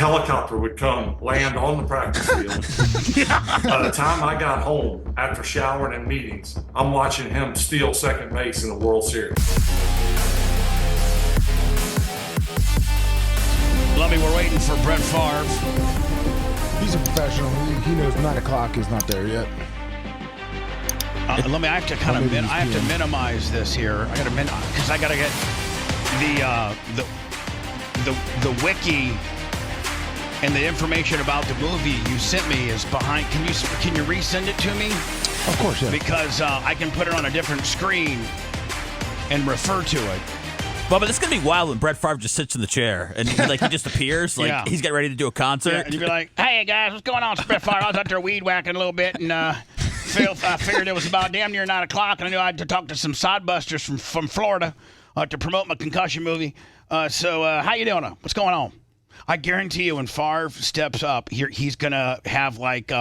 helicopter would come land on the practice field. By the time I got home after showering and meetings, I'm watching him steal second base in the World Series. Lummy, we're waiting for Brett Favre. He's a professional. He knows 9 o'clock is not there yet. Lummy, I have to kind of minimize this here. I got to because I got to get the wiki and the information about the movie you sent me is behind. Can you resend it to me? Of course, yeah. Because I can put it on a different screen and refer to it. But this is going to be wild when Brett Favre just sits in the chair and he just appears like he's getting ready to do a concert. Yeah, and you'd be like, hey, guys, what's going on? It's Brett Favre. I was out there weed whacking a little bit and I figured it was about damn near 9 o'clock and I knew I had to talk to some sodbusters from Florida to promote my concussion movie. So how you doing? What's going on? I guarantee you when Favre steps up, he's going to have like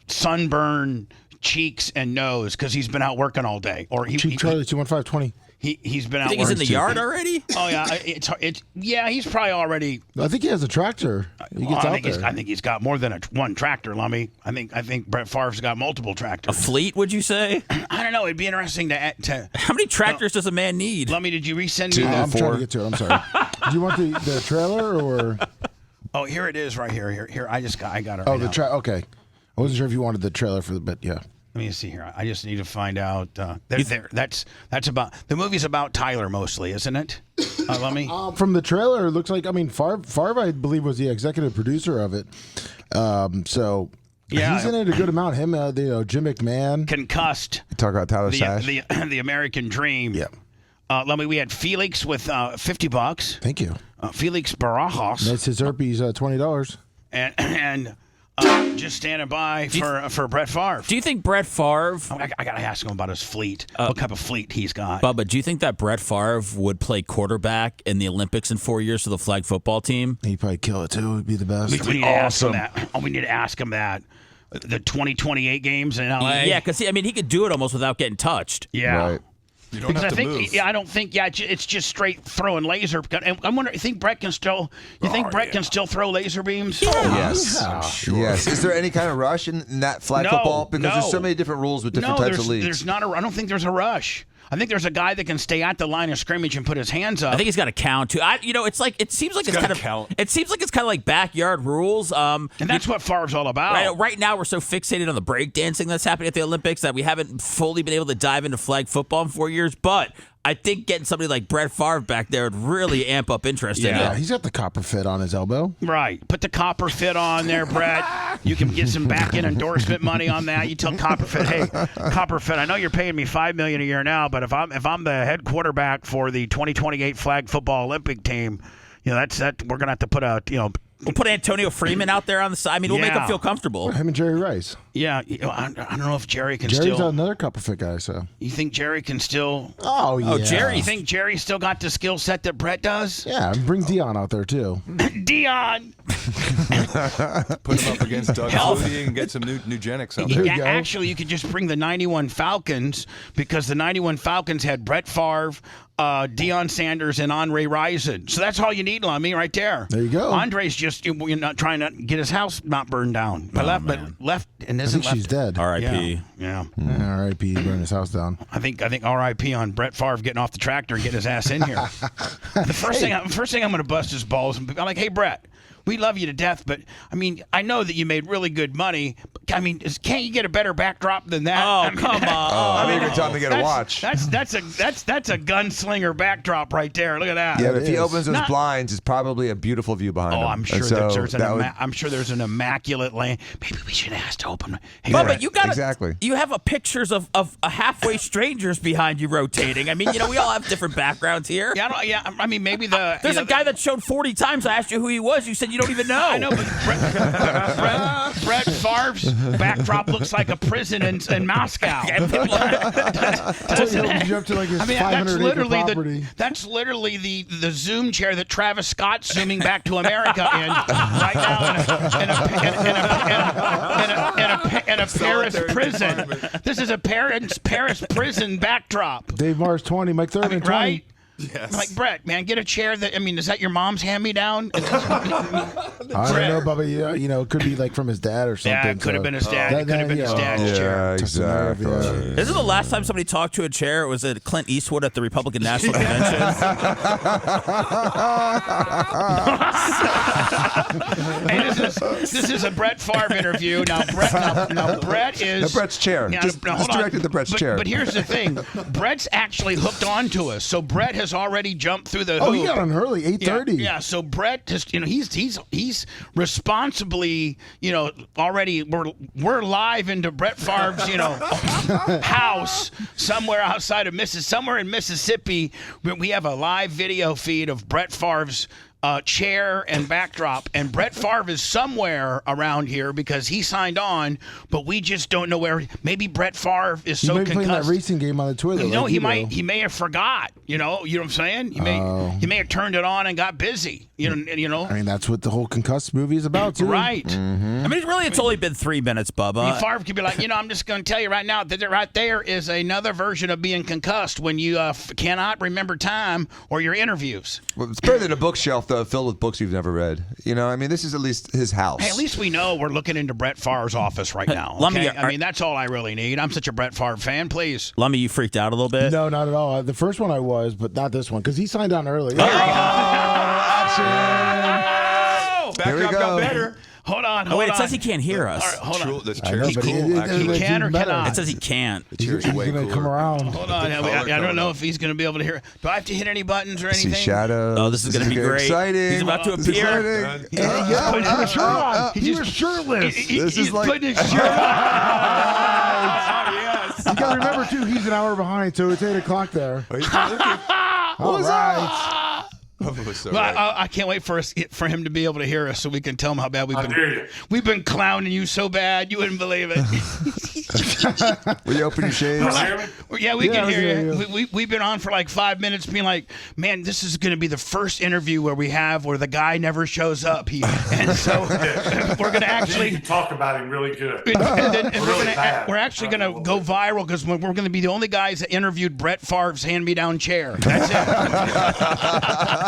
sunburn cheeks and nose because he's been out working all day. Or Cheek Charlie 21520. He's been out. You think he's in the yard already? Oh yeah, he's probably already. I think he has a tractor. He gets out there. I think he's got more than one tractor, Lummy. I think Brett Favre's got multiple tractors. A fleet, would you say? I don't know. It'd be interesting to How many tractors does a man need? Lummy, did you resend me that? I'm trying to get to it. I'm sorry. Do you want the trailer or? Oh, here it is, right here. Here, I got it. Oh, the okay. I wasn't sure if you wanted the trailer for the, but yeah. Let me see here. I just need to find out. That's about the movie's about Tyler mostly, isn't it? Let me. From the trailer, it looks like Favre, I believe, was the executive producer of it. So yeah, he's in it a good amount. Him, Jim McMahon, concussed. Talk about Tyler Sash. The American Dream. Yeah. Let me. We had Felix with $50. Thank you. Felix Barajas. That's his herpes, $20. And. Just standing by for Brett Favre. Do you think Brett Favre... I got to ask him about his fleet. What type of fleet he's got. Bubba, do you think that Brett Favre would play quarterback in the Olympics in 4 years for the flag football team? He'd probably kill it, too. He'd be the best. We need to ask him that. We need to ask him that. The 2028 games in LA? Yeah, because he could do it almost without getting touched. Yeah. Right. You don't have to move. I don't think. Yeah, it's just straight throwing laser. And I'm wondering. You think Brett can still? Can still throw laser beams? Yeah. Yes. Yeah. Sure. Yes. Is there any kind of rush in that flag football? Because there's so many different rules with different types of leagues. There's not. I don't think there's a rush. I think there's a guy that can stay at the line of scrimmage and put his hands up. I think he's got to count too. It seems like it's kind of like backyard rules. And that's what Favre's all about. Right now, we're so fixated on the breakdancing that's happening at the Olympics that we haven't fully been able to dive into flag football in 4 years. But I think getting somebody like Brett Favre back there would really amp up interest in it. Yeah, he's got the copper fit on his elbow. Right. Put the copper fit on there, Brett. You can get some back-end endorsement money on that. You tell Copperfit, hey, Copperfit, I know you're paying me $5 million a year now, but if I'm the head quarterback for the 2028 flag football Olympic team, that's we're gonna have to put a We'll put Antonio Freeman out there on the side. I mean, we'll make him feel comfortable. Him and Jerry Rice. Yeah, I don't know if Jerry can Jerry's still. another copperfit guy, so. You think Jerry can still? Oh, yeah. Jerry. You think Jerry still got the skill set that Brett does? Yeah, and bring Dion out there, too. Dion! Put him up against Doug Flutie and get some new Nugenics out there. Yeah, actually, you could just bring the 91 Falcons because the 91 Falcons had Brett Favre, Deion Sanders, and Andre Rison. So that's all you need, Lummy, right there. There you go. Andre's just not trying to get his house not burned down. But left and I isn't think she's dead. R.I.P. Yeah. R.I.P. Burn his house down. I think R.I.P. on Brett Favre getting off the tractor and getting his ass in here. The first thing I'm going to bust his balls. I'm like, hey, Brett. We love you to death, but I mean, I know that you made really good money. I mean, can't you get a better backdrop than that? Oh, come on! I mean, every time they get a watch. That's a gunslinger backdrop right there. Look at that. Yeah, but if he opens those blinds, it's probably a beautiful view behind him. Oh, I'm sure I'm sure there's an immaculate lane. Maybe we should ask to open. Hey, but you got exactly. You have pictures of halfway strangers behind you rotating. I mean, we all have different backgrounds here. Yeah, I mean, maybe there's a guy that showed 40 times. I asked you who he was. You said you don't even know. I know, but Brett Favre's backdrop looks like a prison in Moscow. That's literally the Zoom chair that Travis Scott's zooming back to America in right now in a Paris prison. This is a Paris prison backdrop. Dave Mars 20, Mike Thurman 20. Right? Yes. Like, Brett, man, get a chair that, I mean, is that your mom's hand-me-down? I don't know, Bubba. You know, it could be like from his dad or something. Yeah, it could have been his dad. It could have been his dad's chair. Exactly. Isn't the last time somebody talked to a chair? It was at Clint Eastwood at the Republican National Convention. Hey, this is a Brett Favre interview. Now, Brett is... The Brett's chair. Yeah, Just hold on. directed the Brett's chair. But here's the thing. Brett's actually hooked on to us. So Brett has already jumped through the hoop. Oh, he got on early, 8:30. Yeah, so Brett just, he's responsibly, already we're live into Brett Favre's, house somewhere outside of somewhere in Mississippi. We have a live video feed of Brett Favre's chair and backdrop, and Brett Favre is somewhere around here because he signed on, but we just don't know where. Maybe Brett Favre is so concussed. Playing that racing game on the Twitter. No, he may have forgot. You know what I'm saying? He may have turned it on and got busy. You know. I mean, that's what the whole concussed movie is about, too. Right. I mean, really, it's only been 3 minutes, Bubba. Favre could be like, I'm just going to tell you right now that right there is another version of being concussed when you cannot remember time or your interviews. Well, it's better than a bookshelf, though, filled with books you've never read. I mean, this is at least his house. Hey, at least we know we're looking into Brett Favre's office right now. Okay? I mean, that's all I really need. I'm such a Brett Favre fan. Please. Lummy, you freaked out a little bit? No, not at all. The first one I was, but not this one, because he signed on early. Backdrop got better. Hold on. Oh, wait, it says he can't hear us. Right, hold on. This chair is but cool. He can or cannot. It says he can't. The chair is way He's going to come cooler. around. Hold on. I don't know if he's going to be able to hear. Do I have to hit any buttons or anything? See shadows. Oh, this is going to be great. Exciting. He's about to appear. He's putting his shirt on. He was shirtless. He's putting his shirt on. You got to remember, too, he's an hour behind, so it's 8 o'clock there. All right. I can't wait for him to be able to hear us so we can tell him how bad we've been clowning you so bad you wouldn't believe it. Will you open your shades? Yeah, we can hear you. We've been on for like 5 minutes being like, man, this is going to be the first interview where the guy never shows up. And so we're going to actually talk about him really good. We're actually going to go viral because we're going to be the only guys that interviewed Brett Favre's hand-me-down chair. That's it.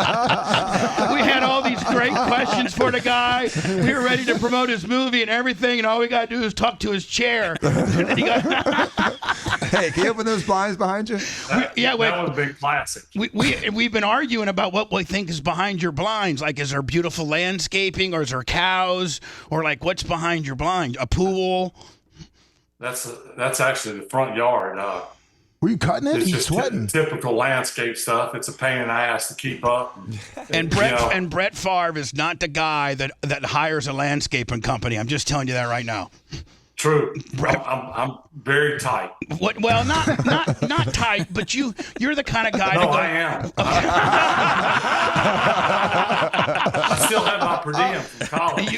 We had all these great questions for the guy. We were ready to promote his movie and everything, and all we got to do is talk to his chair. Hey, can you open those blinds behind you? That was a big classic. We've been arguing about what we think is behind your blinds. Like, is there beautiful landscaping, or is there cows, or like what's behind your blind? A pool? That's actually the front yard. Were you cutting it? It's He's just sweating. typical landscape stuff. It's a pain in the ass to keep up. And Brett Favre is not the guy that hires a landscaping company. I'm just telling you that right now. True. I'm very tight. What? Well, not tight, but you're the kind of guy. No, I am. I still have my per diem from college.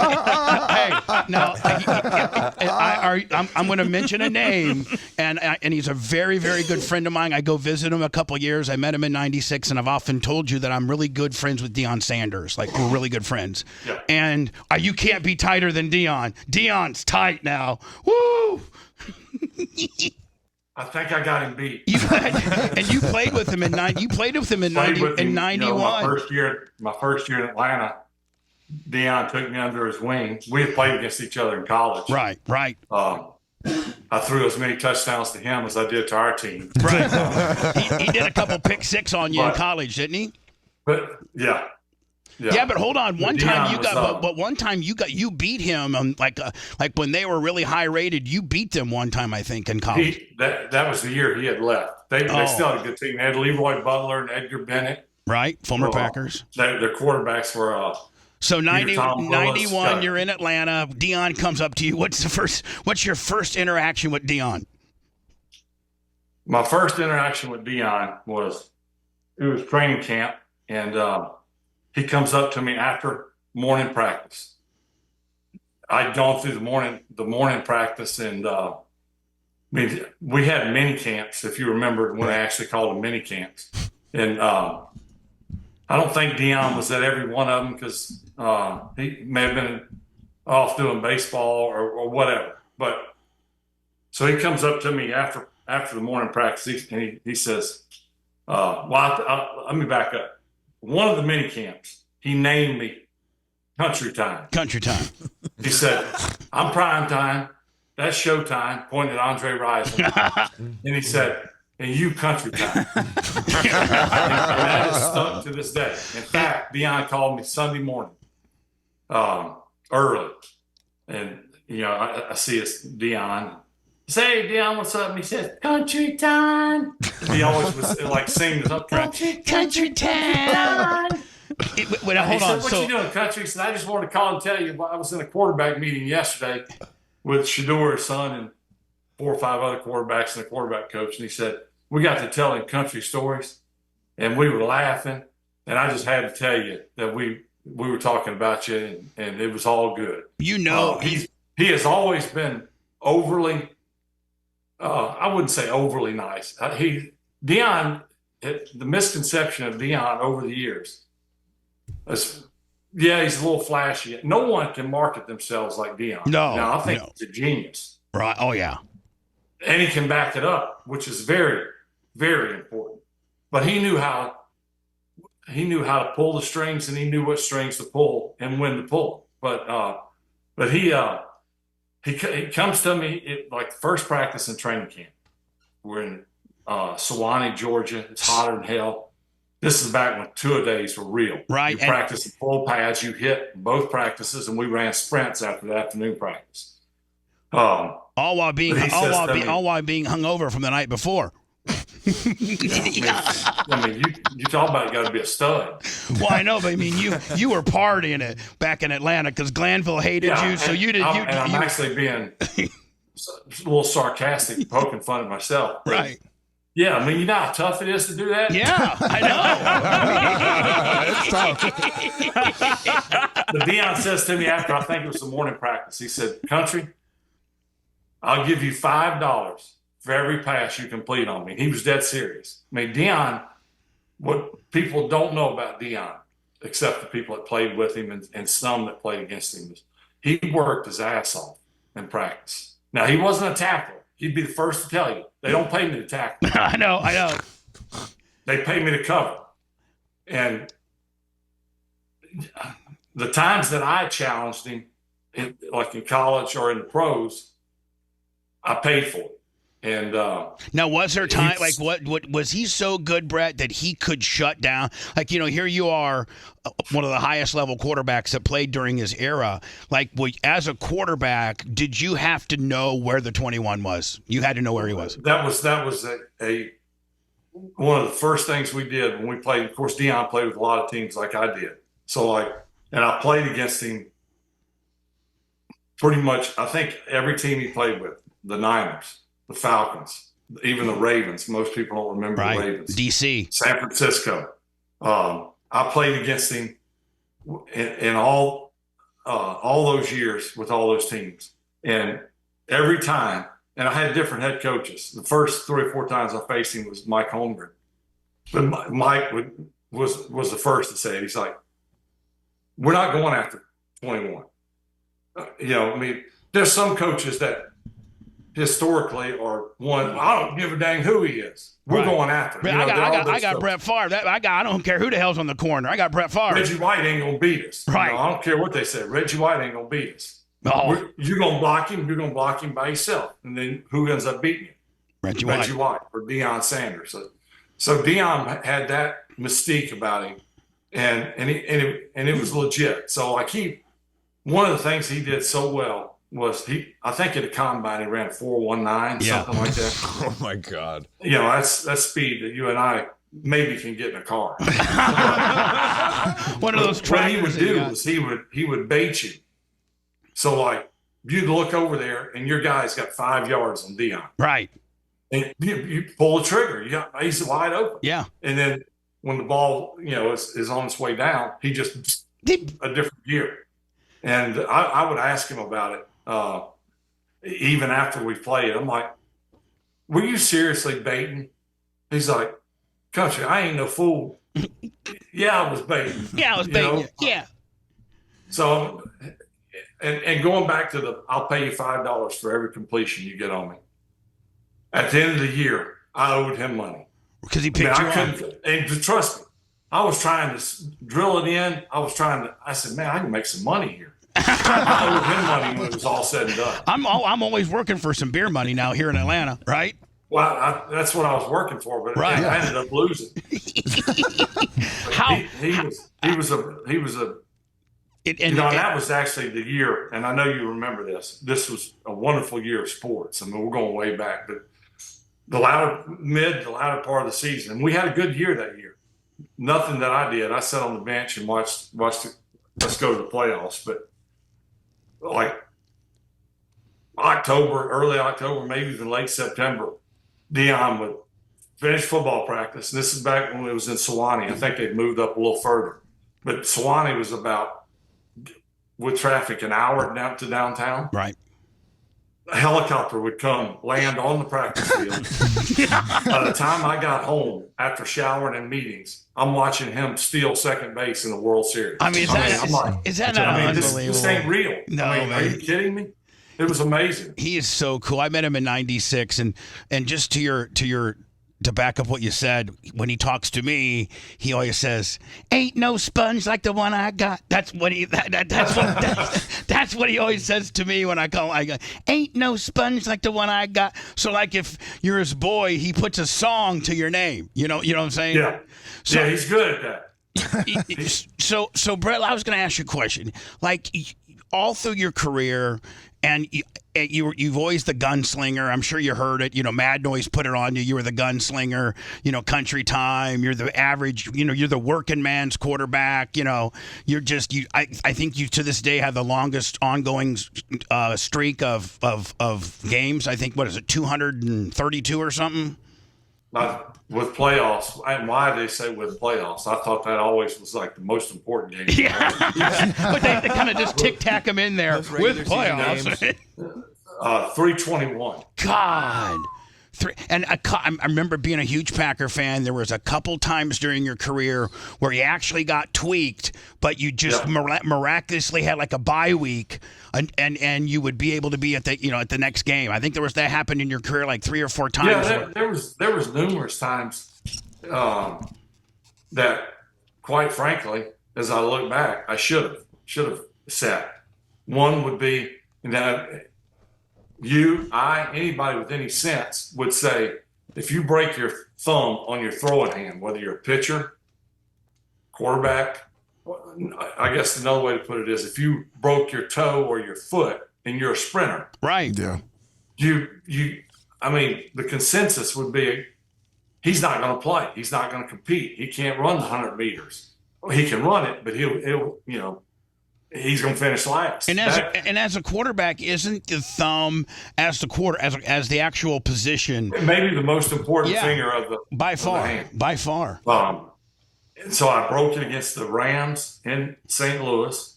I'm going to mention a name, and he's a very, very good friend of mine. I go visit him a couple of years. I met him in '96, and I've often told you that I'm really good friends with Deion Sanders. Like, we're really good friends. Yeah. And you can't be tighter than Deion. Deion's tight now. Woo! I think I got him beat. And you played with him in 91. My first year in Atlanta, Deion took me under his wing. We had played against each other in college. Right. I threw as many touchdowns to him as I did to our team. Right. He did a couple pick six on you in college, didn't he? But yeah. Yeah, but hold on. One time you beat him like when they were really high rated. You beat them one time, I think, in college. That was the year he had left. They still had a good team. They had Leroy Butler and Edgar Bennett. Right, former Packers. Their quarterbacks were. So 91, you're in Atlanta. Deion comes up to you. What's your first interaction with Deion? My first interaction with Deion was training camp, and he comes up to me after morning practice. I'd gone through the morning practice, and we had mini camps, if you remember when I actually called them mini camps. And I don't think Deion was at every one of them because he may have been off doing baseball or whatever. But so he comes up to me after the morning practice, and he says, Let me back up. One of the mini camps, he named me Country Time. Country Time. He said, I'm prime time. That's showtime, pointed at Andre Rison. And he said, and you Country Time. and that is stuck to this day. In fact, Dion called me Sunday morning, early. And, I see it's Dion. I say, hey, Dion, what's up? And he says, Country Time. He always was like singing this up. Country Time. Wait, hold on. What you doing, Country? He said, I just wanted to call and tell you, I was in a quarterback meeting yesterday with Shador, his son, and 4 or 5 other quarterbacks and a quarterback coach. And he said, we got to telling country stories, and we were laughing. And I just had to tell you that we were talking about you, and it was all good. He has always been overly, I wouldn't say overly nice. Dion, the misconception of Dion over the years is, he's a little flashy. No one can market themselves like Dion. No. Now, I think he's a genius. Right. Oh, yeah. And he can back it up, which is very, very important. But he knew how to pull the strings, and he knew what strings to pull and when to pull. But he comes to me like first practice in training camp. We're in Sewanee, Georgia. It's hotter than hell. This is back when 2-a-days were real. Right. You practice in full pads. You hit both practices, and we ran sprints after the afternoon practice. All while being hungover from the night before. You talk about got to be a stud. Well, I know, but I mean, you were partying it back in Atlanta because Glanville hated you, so you did. I'm actually being a little sarcastic, poking fun at myself. Right. Yeah, I mean, you know how tough it is to do that? Yeah, I It's tough. The Dion says to me after, I think it was the morning practice, he said, Country, I'll give you $5 for every pass you complete on me. He was dead serious. I mean, Dion, what people don't know about Dion, except the people that played with him and some that played against him, is he worked his ass off in practice. Now, he wasn't a tackler. He'd be the first to tell you. They don't pay me to tackle. I know. They pay me to cover. And the times that I challenged him, like in college or in the pros, I paid for it. And now, was there time what was he so good, Brett, that he could shut down? Like, here you are, one of the highest level quarterbacks that played during his era. Like, as a quarterback, did you have to know where the 21 was? You had to know where he was. That was one of the first things we did when we played. Of course, Dion played with a lot of teams like I did. So and I played against him pretty much. I think every team he played with, the Niners, the Falcons, even the Ravens. Most people don't remember the Ravens. DC. San Francisco. I played against him in all those years with all those teams. And every time, and I had different head coaches. The first 3 or 4 times I faced him was Mike Holmgren. But Mike was the first to say it. He's like, we're not going after 21. I mean, there's some coaches that historically are one, I don't give a dang who he is. We're going after him. I got Brett Favre. I don't care who the hell's on the corner. I got Brett Favre. Reggie White ain't going to beat us. Right. I don't care what they say. Reggie White ain't going to beat us. Oh. You're going to block him. You're going to block him by yourself. And then who ends up beating you? Reggie White or Deion Sanders. So Deion had that mystique about him, and it was legit. So one of the things he did so well was I think at a combine he ran a 4.19, something like that. Oh my God! That's speed that you and I maybe can get in a car. One of those. What he would do is he would bait you. So you'd look over there and your guy's got 5 yards on Dion. Right. And you pull the trigger. He's wide open. Yeah. And then when the ball is on its way down, he just a different gear. And I would ask him about it. Even after we played, I'm like, were you seriously baiting? He's like, Country, I ain't no fool. Yeah, I was baiting. Yeah, I was baiting. Yeah. So, and going back to I'll pay you $5 for every completion you get on me. At the end of the year, I owed him money. Because he picked you I up. couldn't, and trust me, I was trying to drill it in. I said, man, I can make some money here. I owed him money when it was all said and done. I'm always working for some beer money now here in Atlanta, right? Well, that's what I was working for, but Right. I ended up losing. How? He was a. And that was actually the year, and I know you remember this. This was a wonderful year of sports. I mean, we're going way back, but the latter part of the season, and we had a good year that year. Nothing that I did. I sat on the bench and watched us go to the playoffs. But like early October, maybe even late September, Dion would finish football practice. And this is back when it was in Sewanee. I think they'd moved up a little further, but Sewanee was about, with traffic, an hour down to downtown. Right. A helicopter would come land on the practice field. By the time I got home after showering and meetings, I'm watching him steal second base in the World Series. I mean, is that not unbelievable? This ain't real. No, are you kidding me? It was amazing. He is so cool. I met him in '96, and just to back up what you said, when he talks to me, he always says, "Ain't no sponge like the one I got." That's what that's what he always says to me when I call. I go, "Ain't no sponge like the one I got." So, like, if you're his boy, he puts a song to your name. You know what I'm saying? Yeah. So, yeah, he's good at that. So Brett, I was going to ask you a question. Like, all through your career, and you've always the gunslinger. I'm sure you heard it. Mad Noise put it on you. You were the gunslinger. Country Time. You're the average. You're the working man's quarterback. You're just you. I think you to this day have the longest ongoing streak of games. I think, what is it, 232 or something? With playoffs, and why they say with playoffs, I thought that always was like the most important game. Yeah, but they kind of just tic-tac them in there with playoffs. 321. God. And I remember being a huge Packer fan. There was a couple times during your career where you actually got tweaked, but you just miraculously had like a bye week, and you would be able to be at the next game. I think that happened in your career like 3 or 4 times. Yeah, there was numerous times that, quite frankly, as I look back, I should have sat. One would be anybody with any sense would say, if you break your thumb on your throwing hand, whether you're a pitcher, quarterback, I guess another way to put it is, if you broke your toe or your foot and you're a sprinter, right? Yeah. The consensus would be, he's not going to play. He's not going to compete. He can't run the 100 meters. Well, he can run it, but he's going to finish last. And as a quarterback, isn't the thumb as the actual position maybe the most important finger of the by far? Hand. By far. And so I broke it against the Rams in St. Louis.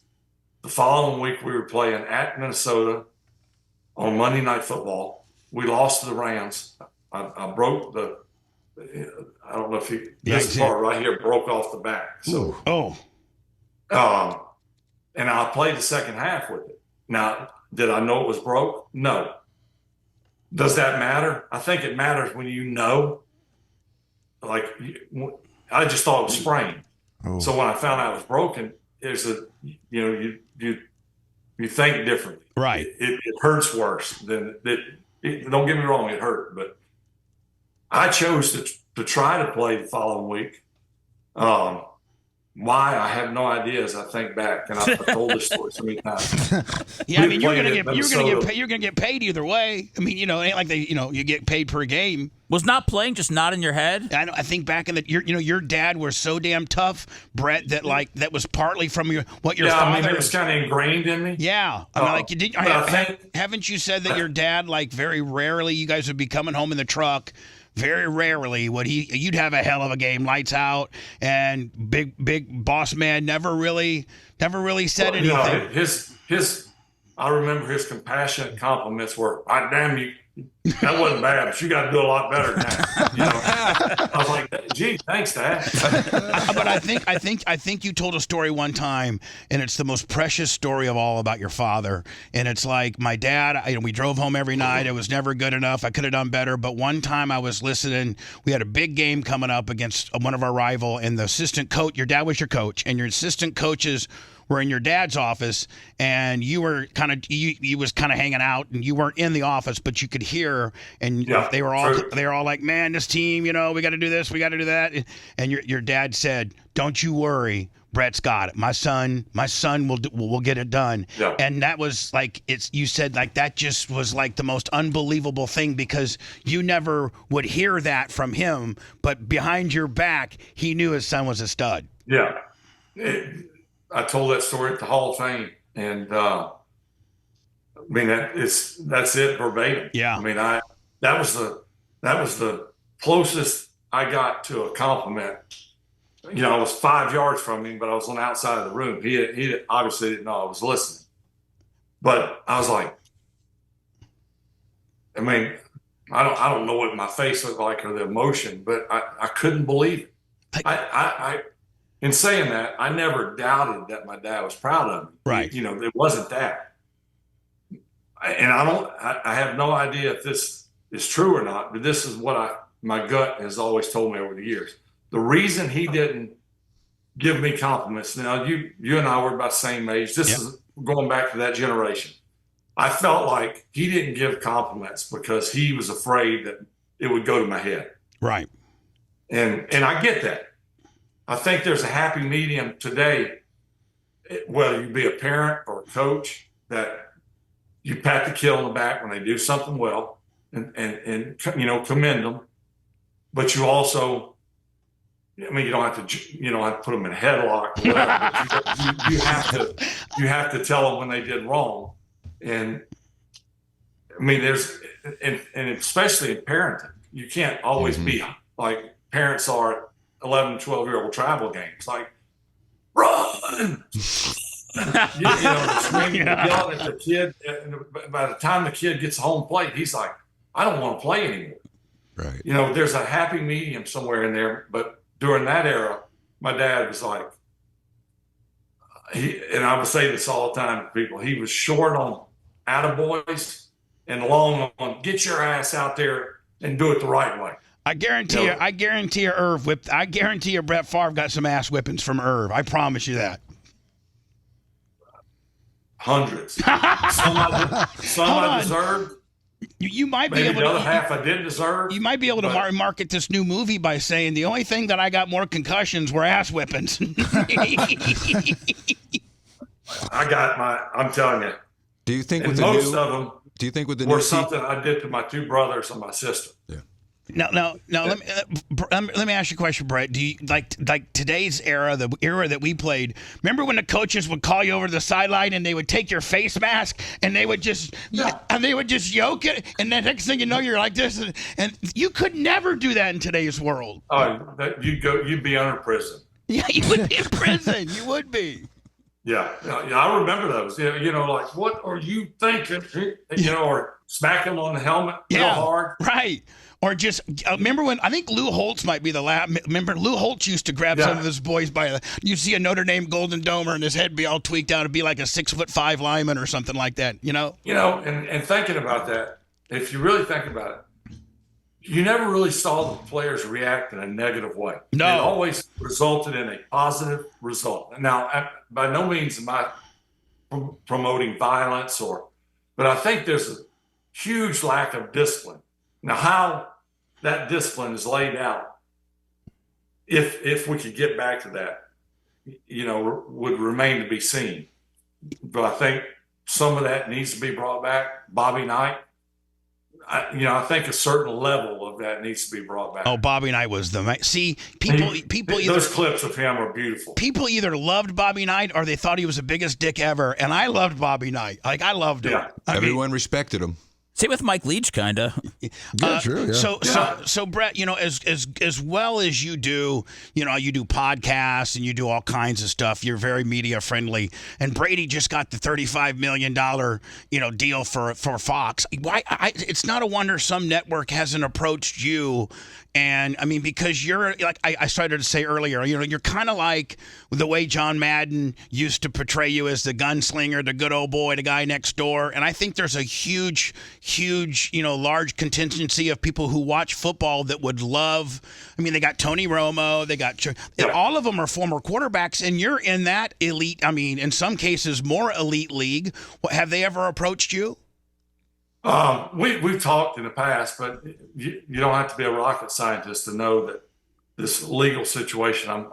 The following week, we were playing at Minnesota on Monday Night Football. We lost to the Rams. I broke I don't know if this part right here broke off the back. So, and I played the second half with it. Now, did I know it was broke? No. Does that matter? I think it matters when you know. Like, I just thought it was sprained. Oh. So when I found out it was broken, you think differently. Right. It hurts worse than it. Don't get me wrong, it hurt, but I chose to try to play the following week. Why, I have no idea as I think back, and I've told this story so many times. Yeah, I mean, you're gonna get paid either way. I mean, it ain't like you get paid per game. Was not playing just not in your head? I think back in your dad was so damn tough, Brett, that was partly from your father. It was kind of ingrained in me. Yeah, haven't you said that your dad, like, very rarely you guys would be coming home in the truck? Very rarely would you'd have a hell of a game, lights out, and big boss man never really said anything. I remember his compassionate compliments were, "I damn you, that wasn't bad, but you got to do a lot better than that. You know, I was like, gee, thanks, Dad. But I think you told a story one time, and it's the most precious story of all about your father. And it's like my dad. We drove home every night. It was never good enough. I could have done better. But one time I was listening. We had a big game coming up against one of our rival, and the assistant coach. Your dad was your coach, and your assistant coaches were in your dad's office, and you were you was kind of hanging out, and you weren't in the office, but you could hear, and they were all like, man, this team, we got to do this, we got to do that, and your dad said, don't you worry, Brett's got it. My son will get it done. Yeah. And that was like, you said like that just was like the most unbelievable thing, because you never would hear that from him, but behind your back, he knew his son was a stud. Yeah. I told that story at the Hall of Fame, and I mean that's it verbatim. Yeah. I mean that was the closest I got to a compliment. I was 5 yards from him, but I was on the outside of the room. He obviously didn't know I was listening, but I was like, I mean, I don't know what my face looked like or the emotion, but I couldn't believe it. In saying that, I never doubted that my dad was proud of me. Right. It wasn't that. And I have no idea if this is true or not, but this is what my gut has always told me over the years. The reason he didn't give me compliments, now you and I were about the same age. This is going back to that generation. I felt like he didn't give compliments because he was afraid that it would go to my head. Right. And I get that. I think there's a happy medium today, whether you be a parent or a coach, that you pat the kid on the back when they do something well and commend them. But you also, you don't have to put them in a headlock or whatever. You have to tell them when they did wrong. And I mean, and especially in parenting, you can't always be like parents are at 11, 12-year-old travel games, like, run! Screaming, yelling at the kid. And by the time the kid gets home plate, he's like, I don't want to play anymore. Right. There's a happy medium somewhere in there. But during that era, my dad was like, and I would say this all the time to people, he was short on attaboys and long on get your ass out there and do it the right way. I guarantee you, Brett Favre got some ass whippings from Irv. I promise you that. Hundreds. Some I deserved. You might Maybe be able the to. other half I didn't deserve. You might be able to market this new movie by saying the only thing that I got more concussions were ass whippings. I'm telling you. Do you think and with most of them do you think with the were new something I did to my two brothers and my sister? Yeah. Now, let me ask you a question, Brett. Do you like today's era, the era that we played? Remember when the coaches would call you over to the sideline and they would take your face mask and they would just yoke it, and the next thing you know, you're like this, and you could never do that in today's world. Oh, you'd be under prison. Yeah, you would be in prison. You would be. Yeah, I remember those. Like, what are you thinking? Or smack him on the helmet real hard. Right. Or just remember when I think Lou Holtz might be the last. Remember Lou Holtz used to grab some of his boys by you see a Notre Dame Golden Domer and his head be all tweaked out. It'd be like a 6'5" lineman or something like that. And thinking about that, if you really think about it, you never really saw the players react in a negative way. No, it always resulted in a positive result. Now, by no means am I promoting violence but I think there's a huge lack of discipline. Now, how that discipline is laid out, if we could get back to that, would remain to be seen. But I think some of that needs to be brought back. Bobby Knight, I think a certain level of that needs to be brought back. Oh, Bobby Knight was people. Those clips of him are beautiful. People either loved Bobby Knight or they thought he was the biggest dick ever, and I loved Bobby Knight. Like I loved him. Yeah. Everyone respected him. Same with Mike Leach, kinda. Yeah, true. Yeah. So Brett, as well as you do, you do podcasts and you do all kinds of stuff. You're very media friendly. And Brady just got the $35 million, deal for Fox. Why? It's not a wonder some network hasn't approached you. And I mean, because you're like I started to say earlier, you're kind of like the way John Madden used to portray you as the gunslinger, the good old boy, the guy next door. And I think there's a huge, large contingency of people who watch football that would love. I mean, they got Tony Romo, they got all of them are former quarterbacks, and you're in that elite. I mean, in some cases, more elite league. Have they ever approached you? We've talked in the past, but you don't have to be a rocket scientist to know that this legal situation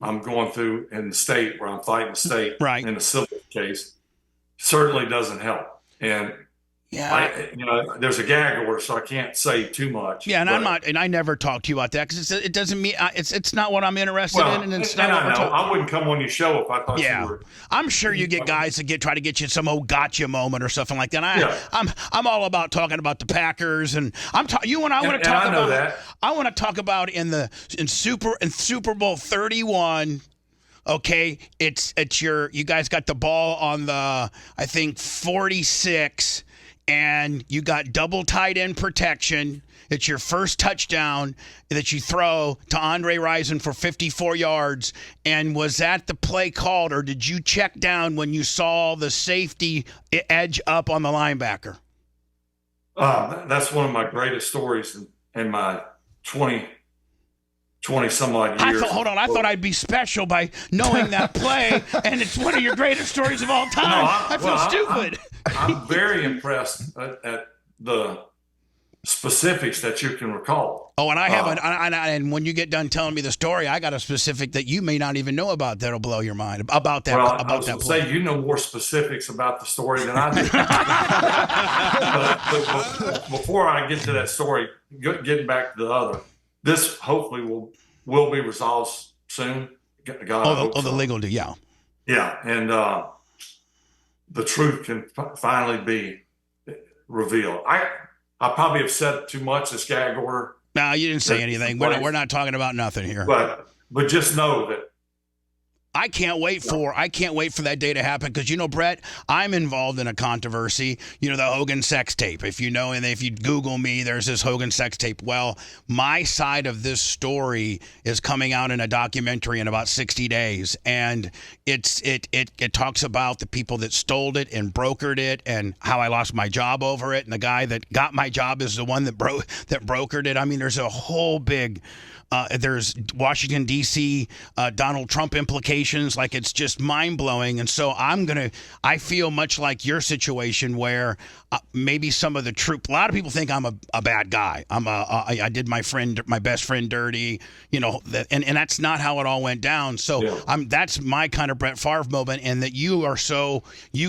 I'm going through in the state where I'm fighting the state right. in a civil case certainly doesn't help. And there's a gag order, so I can't say too much. Yeah, and I never talk to you about that because it doesn't mean it's not what I'm interested in, and it's not. And I wouldn't come on your show if I thought you were. I'm sure you get guys that try to get you some old gotcha moment or something like that. I'm all about talking about the Packers, and I want to talk about in Super Bowl 31. Okay, you guys got the ball on the I think 46. And you got double tight end protection. It's your first touchdown that you throw to Andre Rison for 54 yards. And was that the play called, or did you check down when you saw the safety edge up on the linebacker? That's one of my greatest stories in my 20 some odd years. I thought I'd be special by knowing that play, and it's one of your greatest stories of all time. I feel stupid. I'm very impressed at the specifics that you can recall. Oh, and I have and when you get done telling me the story, I got a specific that you may not even know about that'll blow your mind about that. Well, I was going to say you know more specifics about the story than I do. but before I get to that story, getting back to the other, this hopefully will be resolved soon. God, the legal deal, yeah. Yeah, and the truth can finally be revealed. I probably have said too much. This gag order. No, you didn't say anything. We're not talking about nothing here. But just know that I can't wait for that day to happen because, Brett, I'm involved in a controversy, the Hogan sex tape. If you know, and if you Google me, there's this Hogan sex tape. Well, my side of this story is coming out in a documentary in about 60 days. And it talks about the people that stole it and brokered it and how I lost my job over it. And the guy that got my job is the one that brokered it. I mean, there's a whole big... there's Washington, D.C., Donald Trump implications. Like, it's just mind-blowing. And so I feel much like your situation where maybe some of the troop, a lot of people think I'm a bad guy. I did my best friend dirty, and that's not how it all went down. So that's my kind of Brett Favre moment, and that you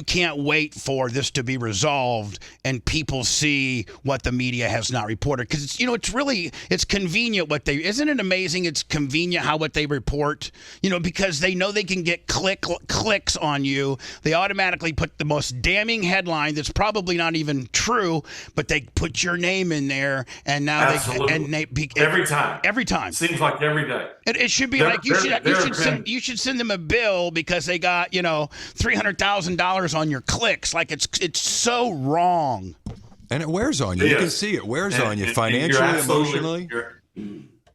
can't wait for this to be resolved and people see what the media has not reported. Because it's convenient what isn't it amazing? It's convenient what they report, because they know they can get clicks on you. They automatically put the most damning headline that's probably not even true, but they put your name in there, and now every time. Seems like every day. It should be you should send them a bill because they got $300,000 on your clicks. Like it's so wrong. And it wears on you. You can see it wears on you financially, emotionally.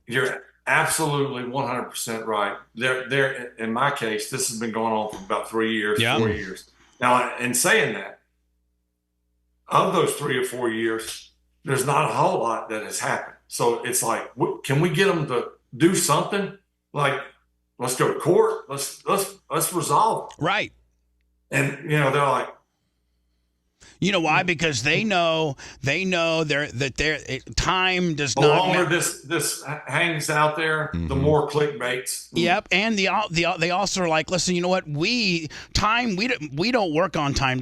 You're absolutely 100% right. There, in my case, this has been going on for about 3 years, 4 years. Now, in saying that, of those 3 or 4 years, there's not a whole lot that has happened. So it's like, can we get them to do something? Like, let's go to court. Let's resolve it. Right. And they're like, you know why? Because they know that time does not. The longer this hangs out there, the more clickbaits. Yep, and they also are like, listen, you know what? We don't work on time.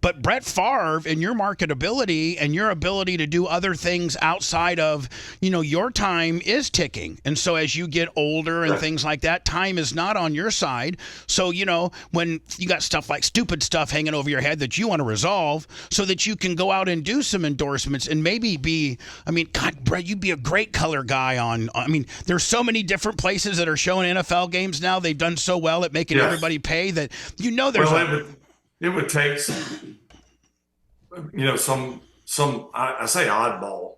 But Brett Favre and your marketability and your ability to do other things outside of your time is ticking. And so as you get older and things like that, time is not on your side. So when you got stuff like stupid stuff hanging over your head that you want to resolve. evolve so that you can go out and do some endorsements and maybe be, I mean, God, Brett, you'd be a great color guy on, I mean, there's so many different places that are showing NFL games now. They've done so well at making everybody pay that, there's it would take some, I say oddball,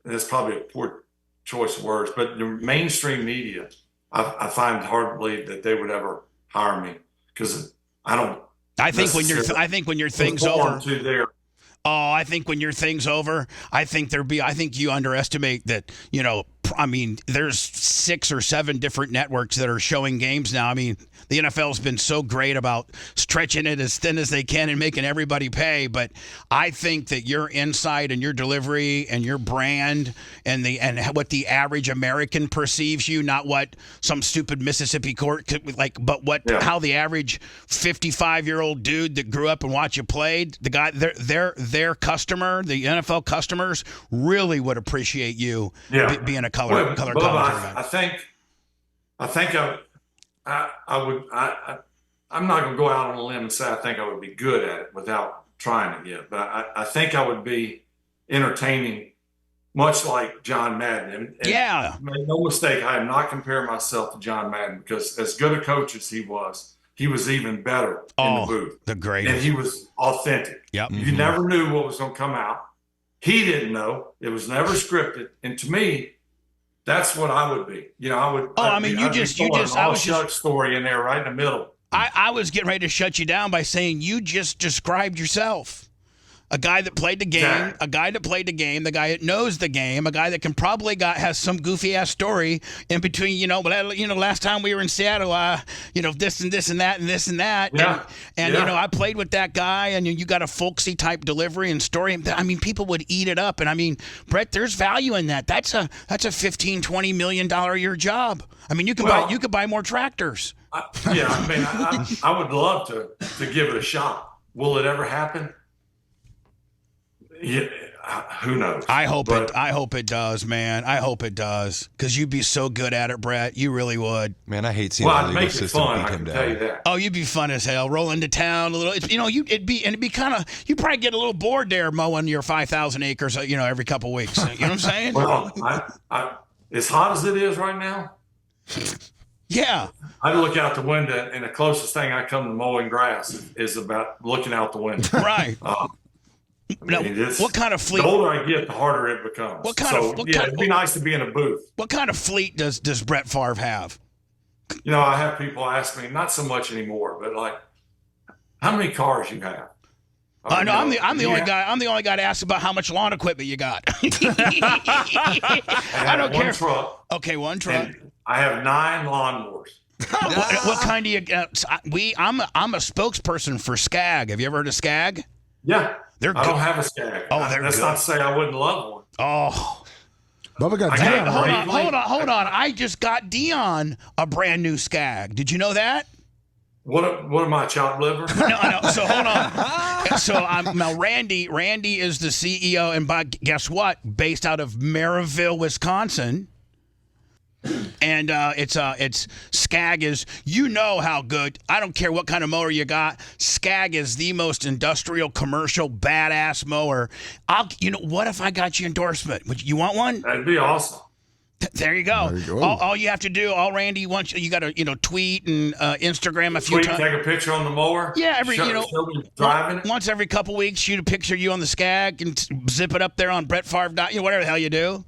and it's probably a poor choice of words, but the mainstream media, I find it hard to believe that they would ever hire me because I don't. I think when your thing's over. I think when your thing's over, I think you underestimate that, I mean, there's 6 or 7 different networks that are showing games now. I mean, the NFL's been so great about stretching it as thin as they can and making everybody pay. But I think that your insight and your delivery and your brand and what the average American perceives you, not what some stupid Mississippi court but how the average 55-year-old dude that grew up and watched you played, the guy, their customer, the NFL customers really would appreciate you being a color commentator. I think I would. I'm not going to go out on a limb and say I think I would be good at it without trying it yet. But I think I would be entertaining, much like John Madden. And make no mistake, I am not comparing myself to John Madden because as good a coach as he was even better in the booth. The greatest. And he was authentic. Yep. You never knew what was going to come out. He didn't know. It was never scripted. And to me, that's what I would be. I would. I was just story in there right in the middle. I was getting ready to shut you down by saying you just described yourself. A guy that played the game, the guy that knows the game, a guy that can probably has some goofy ass story in between, last time we were in Seattle, this and this and that and this and that. Yeah. And I played with that guy and you got a folksy type delivery and story. I mean, people would eat it up. And I mean, Brett, there's value in that. That's a $15-20 million a year job. I mean, you could buy more tractors. I would love to give it a shot. Will it ever happen? Yeah, who knows? I hope it does, man. I hope it does because you'd be so good at it, Brett. You really would. Man, I hate seeing the legal system beat him down. Tell you that. Oh, you'd be fun as hell. Roll into town a little. It'd be kind of. You probably get a little bored there mowing your 5,000 acres. Every couple weeks. You know what I'm saying? Well, as hot as it is right now. Yeah. I look out the window, and the closest thing I come to mowing grass is about looking out the window. Right. Now, what kind of fleet? The older I get, the harder it becomes. It'd be nice to be in a booth. What kind of fleet does Brett Favre have? I have people ask me, not so much anymore, but like, how many cars you have? I'm the only guy. I'm the only guy to ask about how much lawn equipment you got. I don't care. Truck. Okay, one truck. I have 9 lawnmowers. What kind do you got? I'm a spokesperson for Skag. Have you ever heard of Skag? Yeah. I don't have a Skag. That's not to say I wouldn't love one. Oh. Bubba got Dion. Hold on. I just got Dion a brand new Skag. Did you know that? What am I, chopped liver? No. So hold on. So now Randy is the CEO, and guess what? Based out of Maryville, Wisconsin. And it's Skag is, how good, I don't care what kind of mower you got, Skag is the most industrial, commercial, badass mower. What if I got you endorsement? You want one? That'd be awesome. There you go. All you have to do, Randy wants, you got to, tweet and Instagram a few times. Take a picture on the mower. Yeah, driving it. Once every couple weeks, shoot a picture of you on the Skag and zip it up there on Brett Favre. Whatever the hell you do.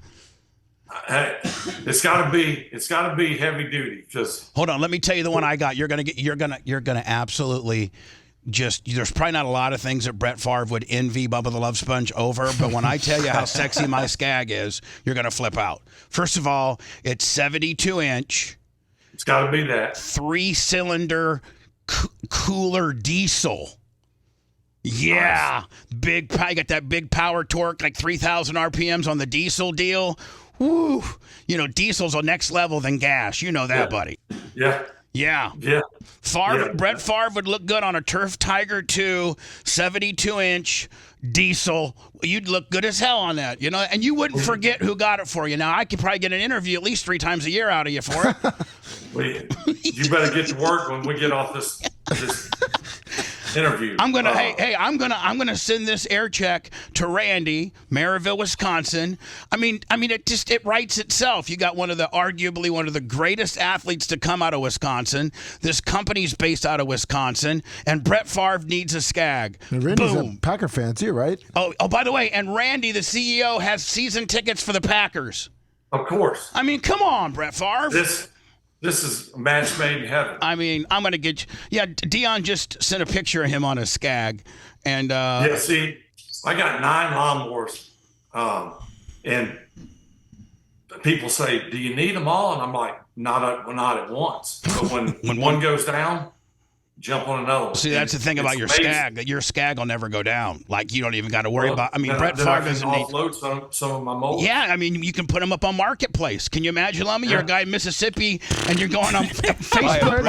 Hey, it's got to be heavy duty because. Hold on, let me tell you the one I got. You're gonna absolutely just. There's probably not a lot of things that Brett Favre would envy Bubba the Love Sponge over, but when I tell you how sexy my Skag is, you're gonna flip out. First of all, it's 72-inch. It's got to be that 3-cylinder cooler diesel. Yeah, nice. I got that big power torque, like 3,000 RPMs on the diesel deal. Woo! Diesel's a next level than gas. You know that, buddy. Yeah. Brett Favre would look good on a Turf Tiger 2 72-inch diesel. You'd look good as hell on that, and you wouldn't forget who got it for you. Now, I could probably get an interview at least 3 times a year out of you for it. You better get to work when we get off this. interview. I'm gonna send this air check to Randy, Maryville, Wisconsin. I mean, it writes itself. You got arguably one of the greatest athletes to come out of Wisconsin. This company's based out of Wisconsin, and Brett Favre needs a skag. And Randy's Boom. a Packer fan too, right? Oh, by the way, and Randy, the CEO, has season tickets for the Packers. Of course. I mean, come on, Brett Favre. This is a match made in heaven. I mean, I'm going to get you. Yeah, Dion just sent a picture of him on a skag. And yeah, see, I got 9 lawnmowers. And people say, do you need them all? And I'm like, not at once. But when one goes down, jump on another one. See, that's the thing about your amazing. skag. That your skag will never go down. Like, you don't even got to worry about. I mean, Brett Favre doesn't need. Offload some of my mowers. Yeah, I mean, you can put them up on Marketplace. Can you imagine, Lummy? You're a guy in Mississippi, and you're going on Facebook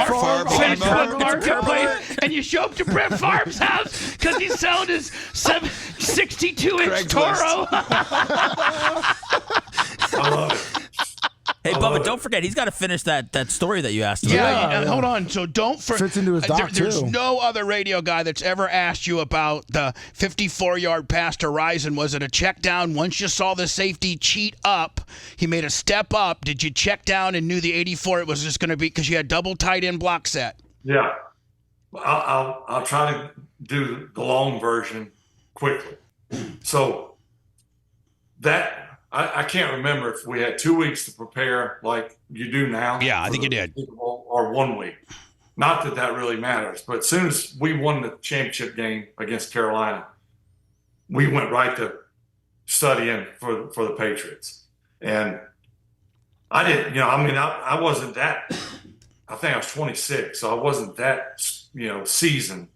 Marketplace, and you show up to Brett Favre's house because he's selling his 62-inch Toro. I love it. Hey, Bubba, don't forget, he's got to finish that story that you asked him. Yeah, hold on. So don't forget. Fits into his doc, There's too. no other radio guy that's ever asked you about the 54-yard pass to Rison. Was it a check down? Once you saw the safety cheat up, he made a step up. Did you check down and knew the 84 it was just going to be because you had double tight end block set? Yeah. I'll try to do the long version quickly. So that I can't remember if we had 2 weeks to prepare like you do now. Yeah, I think you did. Or 1 week. Not that really matters, but as soon as we won the championship game against Carolina, we went right to studying for the Patriots. And I didn't, I wasn't that. I think I was 26, so I wasn't that, seasoned.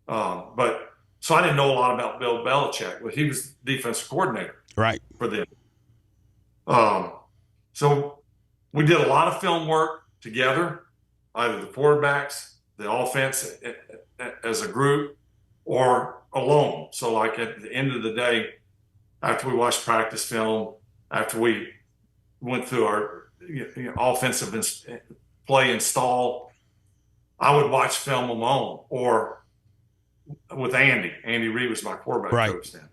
But so I didn't know a lot about Bill Belichick, but he was defensive coordinator Right. for them. So we did a lot of film work together, either the quarterbacks, the offense as a group, or alone. So like at the end of the day, after we watched practice film, after we went through our offensive play install, I would watch film alone or with Andy. Andy Reid was my quarterback coach then.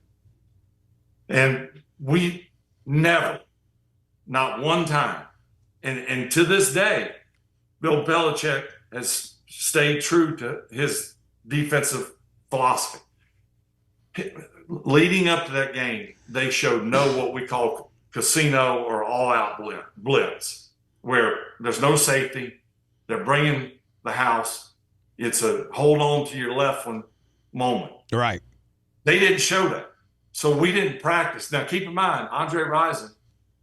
And we never, not one time, and to this day, Bill Belichick has stayed true to his defensive philosophy. Leading up to that game, they showed what we call casino or all-out blitz, where there's no safety. They're bringing the house. It's a hold on to your left one moment. Right. They didn't show that. So we didn't practice. Now, keep in mind, Andre Rison,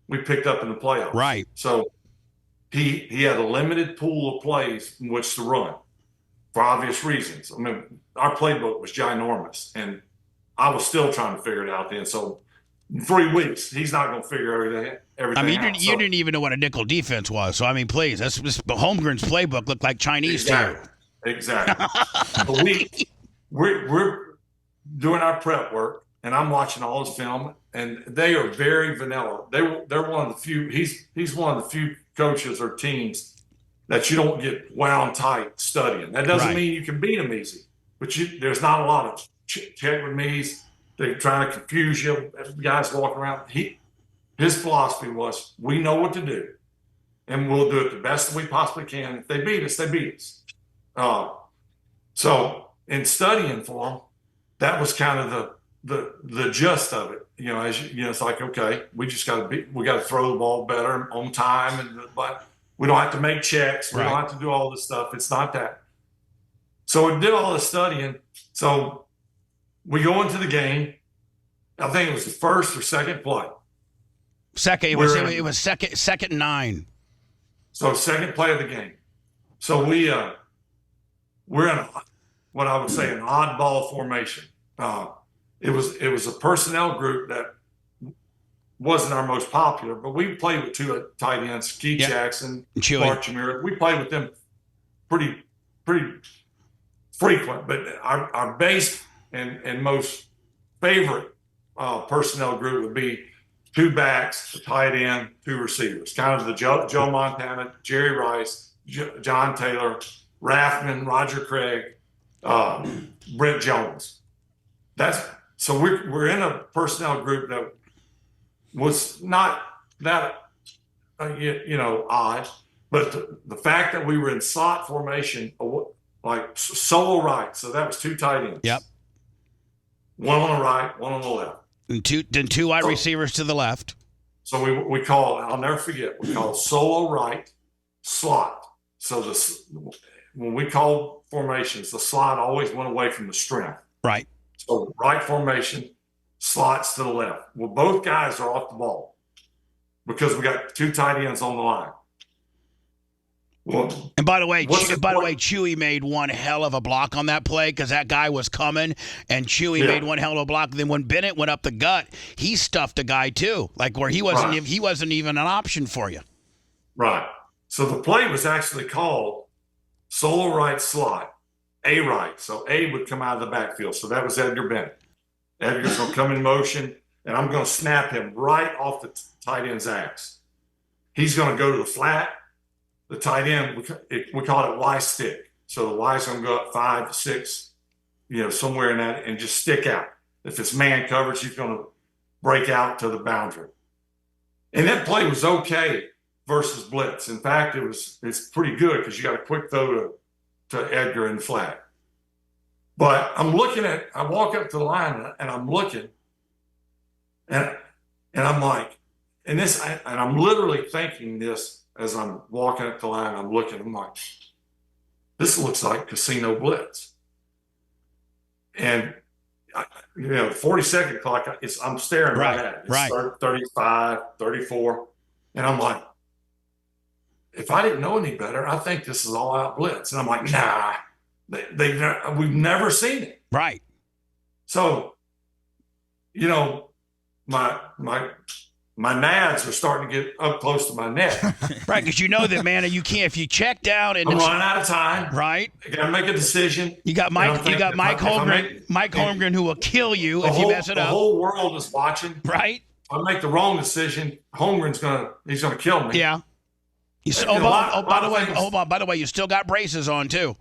we picked up in the playoffs. Right. So he had a limited pool of plays in which to run for obvious reasons. I mean, our playbook was ginormous, and I was still trying to figure it out then. So in 3 weeks, he's not going to figure everything I mean, out. you didn't even know what a nickel defense was. So, I mean, please, that's Holmgren's playbook looked like Chinese to you. Exactly. But we're doing our prep work, and I'm watching all this film, and they are very vanilla. They're one of the few. He's one of the few coaches or teams that you don't get wound tight studying. That doesn't mean you can beat them easy, but there's not a lot of check with me's. They're trying to confuse you. Guys walking around. His philosophy was, we know what to do, and we'll do it the best that we possibly can. If they beat us, they beat us. So in studying for them, that was kind of the gist of it. It's like, okay, we just got to throw the ball better on time, but we don't have to make checks. We don't have to do all this stuff. It's not that. So we did all this studying. So we go into the game. I think it was the first or second play. Second, it was second and 9. So second play of the game. So we're in what I would say an oddball formation. It was a personnel group that wasn't our most popular, but we played with 2 tight ends, Keith Jackson, Mark Chimera. We played with them pretty frequent, but our base and most favorite personnel group would be 2 backs, a tight end, 2 receivers, kind of the Joe Montana, Jerry Rice, John Taylor, Raffman, Roger Craig, Brent Jones. So we're in a personnel group that was not that odd, but the fact that we were in slot formation, like solo right, so that was two tight ends. Yep. One on the right, one on the left. And two wide receivers to the left. So we call, I'll never forget, we call solo right slot. So when we call formations, the slot always went away from the strength. Right. So right formation, slots to the left. Well, both guys are off the ball because we got two tight ends on the line. Well, and by the way, Chewy made one hell of a block on that play because that guy was coming, and Chewy made one hell of a block. Then when Bennett went up the gut, he stuffed a guy too, like where he wasn't even an option for you. Right. So the play was actually called solo right slot, A right. So A would come out of the backfield. So that was Edgar Bennett. Edgar's going to come in motion, and I'm going to snap him right off the tight end's axe. He's going to go to the flat. The tight end, we call it Y stick. So the Y's going to go up 5 to 6, somewhere in that, and just stick out. If it's man coverage, he's going to break out to the boundary. And that play was okay versus blitz. In fact, it's pretty good because you got a quick throw to Edgar in the flat. But I walk up to the line and I'm looking, and I'm like, and I'm literally thinking this. As I'm walking up the line, I'm looking, I'm like, this looks like casino blitz. And, 40-second clock, I'm staring right at it. It's 35, 34. And I'm like, if I didn't know any better, I think this is all out blitz. And I'm like, nah, we've never seen it. Right. So, my nads are starting to get up close to my neck. Right, because that, man, you can't, if you check down and I'm running out of time. Right. I got to make a decision. You got Mike Holmgren who will kill you if you mess it up. The whole world is watching. Right. If I make the wrong decision, Holmgren's going to kill me. Yeah. By the way, you still got braces on too.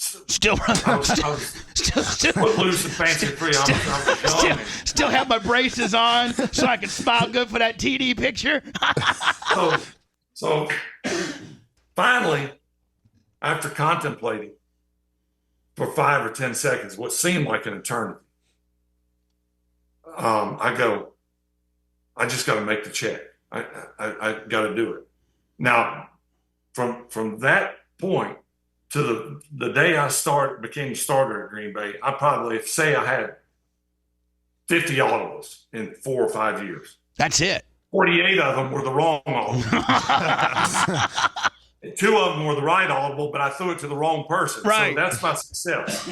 Still put loose and fancy free. Still have my braces on so I can smile good for that TD picture. so finally, after contemplating for 5 or 10 seconds, what seemed like an eternity, I just got to make the check. I got to do it. Now, from that point to the day I became starter at Green Bay, I probably say I had 50 audibles in 4 or 5 years. That's it. 48 of them were the wrong audible. 2 of them were the right audible, but I threw it to the wrong person. Right. So that's my success.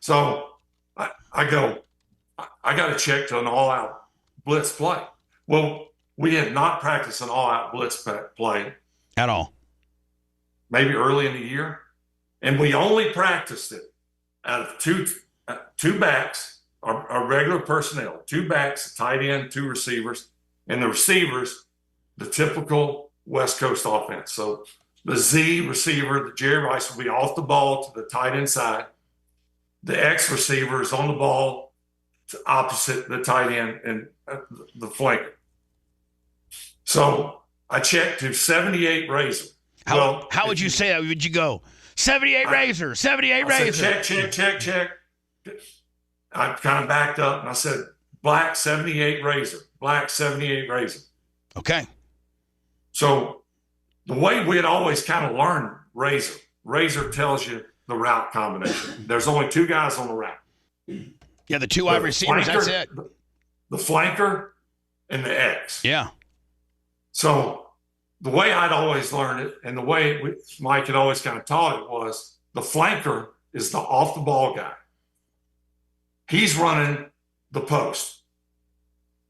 So I got to check to an all-out blitz play. Well, we had not practiced an all-out blitz play at all. Maybe early in the year, and we only practiced it out of two backs, our regular personnel, 2 backs, a tight end, 2 receivers, and the receivers, the typical West Coast offense. So the Z receiver, the Jerry Rice, will be off the ball to the tight end side. The X receiver is on the ball to opposite the tight end and the flanker. So I checked to 78 razor. How would you say that? Would you go 78 razor, 78 razor? Said, check. I kind of backed up and I said, black 78 razor, black 78 razor. Okay. So the way we had always kind of learned razor tells you the route combination. There's only 2 guys on the route. Yeah, the 2 wide receivers, that's it. The flanker and the X. Yeah. So the way I'd always learned it, and the way Mike had always kind of taught it, was the flanker is the off-the-ball guy. He's running the post.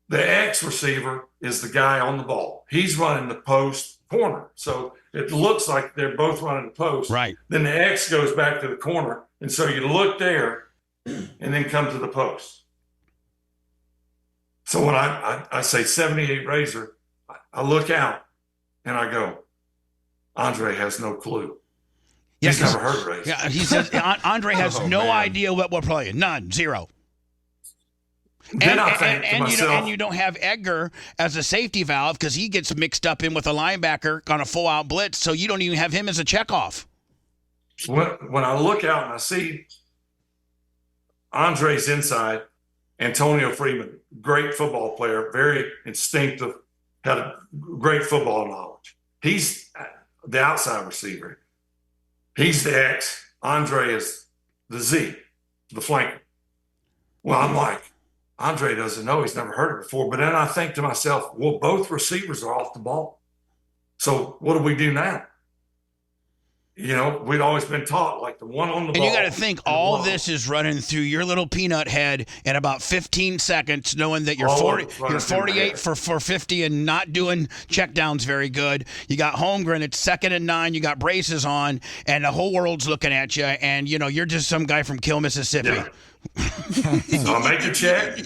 The X receiver is the guy on the ball. He's running the post corner. So it looks like they're both running the post. Right. Then the X goes back to the corner, and so you look there and then come to the post. So when I say 78 razor, I look out. And I go, Andre has no clue. He's never heard of race. Yeah, he says Andre has no idea what we're playing. None. Zero. And you don't have Edgar as a safety valve because he gets mixed up in with a linebacker on a full-out blitz, so you don't even have him as a checkoff. When I look out and I see Andre's inside, Antonio Freeman, great football player, very instinctive, had a great football knowledge. He's the outside receiver. He's the X. Andre is the Z, the flanker. Well, I'm like, Andre doesn't know. He's never heard it before. But then I think to myself, well, both receivers are off the ball. So what do we do now? You know, we'd always been taught like the one on the ball. And you got to think all this is running through your little peanut head in about 15 seconds, knowing that you're 48 for 50 and not doing checkdowns very good. You got Holmgren, it's 2nd and 9. You got braces on, and the whole world's looking at you. And, you know, you're just some guy from Kill, Mississippi. Yeah. So I make a check.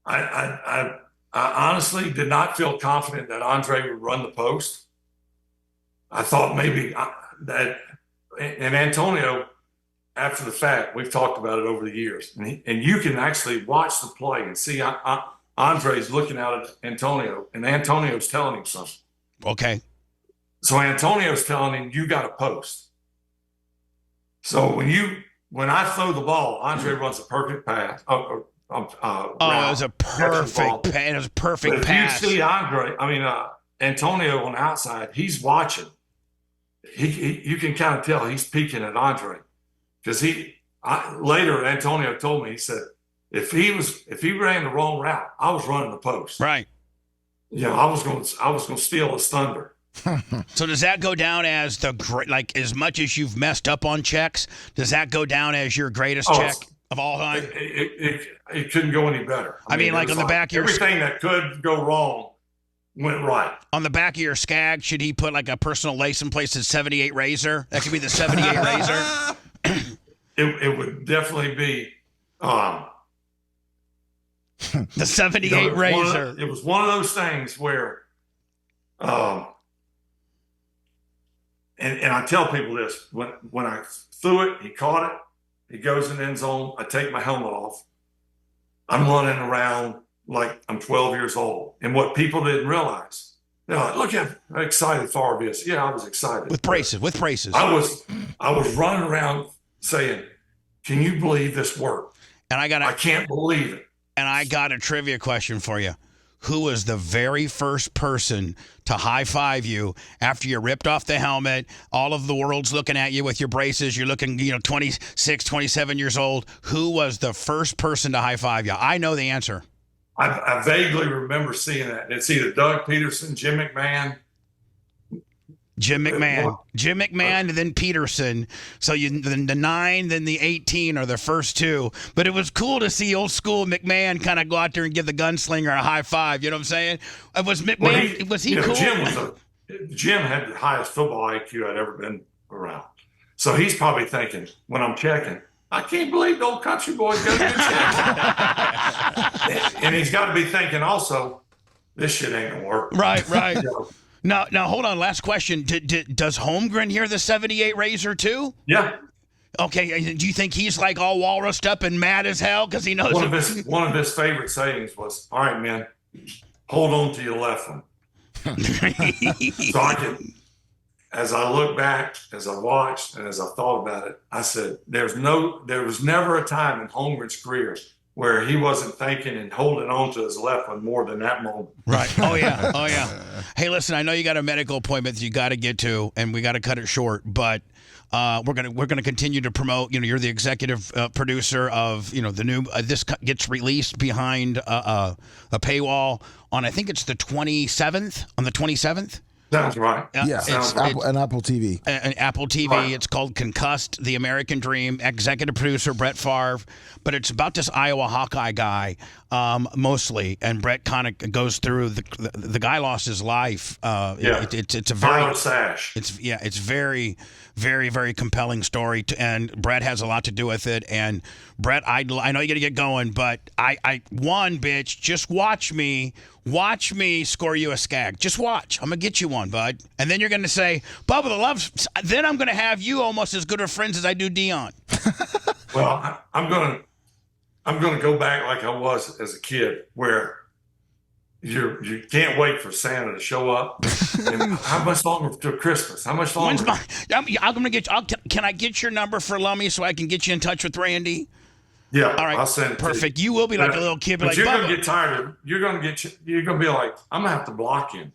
I honestly did not feel confident that Andre would run the post. I thought maybe that, and Antonio, after the fact, we've talked about it over the years, and you can actually watch the play and see Andre's looking out at Antonio, and Antonio's telling him something. Okay. So Antonio's telling him, you got a post. So when I throw the ball, Andre runs a perfect pass. It was a perfect pass. It was a perfect pass. You see Antonio on the outside, he's watching. You can kind of tell he's peeking at Andre because later Antonio told me, he said, if he ran the wrong route, I was running the post. Right. You know, I was going to steal his thunder. So does that go down as as much as you've messed up on checks, does that go down as your greatest check of all time? It couldn't go any better. I mean like on the back of your everything that could go wrong went right. On the back of your Skag, should he put like a personal lace in place at 78 Razor? That could be the 78 Razor. It would definitely be the 78 Razor. It was one of those things where and I tell people this, when I threw it, he caught it, he goes in the end zone, I take my helmet off, I'm running around like I'm 12 years old. And what people didn't realize, they're like, look how excited Favre is. Yeah, I was excited. With braces. I was running around saying, can you believe this worked? And I can't believe it. And I got a trivia question for you. Who was the very first person to high-five you after you ripped off the helmet, all of the world's looking at you with your braces, you're looking, 26, 27 years old. Who was the first person to high-five you? I know the answer. I vaguely remember seeing that. It's either Doug Peterson, Jim McMahon, and then Peterson. So the 9, then the 18 are the first two. But it was cool to see old school McMahon kind of go out there and give the gunslinger a high five. You know what I'm saying? It was McMahon. Was he cool? Jim had the highest football IQ I'd ever been around. So he's probably thinking when I'm checking, I can't believe the old country boy's got a good check. And he's got to be thinking also, this shit ain't gonna work. Right. Now, hold on. Last question. Does Holmgren hear the 78 Razor too? Yeah. Okay. Do you think he's like all walrused up and mad as hell because he knows one of his favorite sayings was, "All right, man, hold on to your left one." So I can, as I look back, as I watched, and as I thought about it, I said, there was never a time in Holmgren's career where he wasn't thinking and holding on to his left one more than that moment. Right. Oh, yeah. Hey, listen, I know you got a medical appointment that you got to get to, and we got to cut it short, but we're gonna continue to promote. You're the executive producer of the new. This gets released behind a paywall on, I think it's the 27th. On the 27th. Sounds right. Yeah, Sounds right. Apple TV. An Apple TV. Right. It's called Concussed: The American Dream. Executive producer Brett Favre, but it's about this Iowa Hawkeye guy mostly, and Brett kind of goes through the guy lost his life. It's a very sash. It's very, very, very compelling story, and Brett has a lot to do with it. And Brett, I know you got to get going, but I bitch, just watch me Watch me score you a skag. Just watch. I'm going to get you one, bud. And then you're going to say, Bubba the Love's. Then I'm going to have you almost as good of friends as I do Dion. Well, I'm going to go back like I was as a kid, where you can't wait for Santa to show up. And how much longer till Christmas? How much longer? I'm going to get. Can I get your number for Lummy so I can get you in touch with Randy? Yeah, all right, I'll send it. Perfect. You will be like a little kid, but like, you're gonna get tired of. You're gonna be like, I'm gonna have to block him.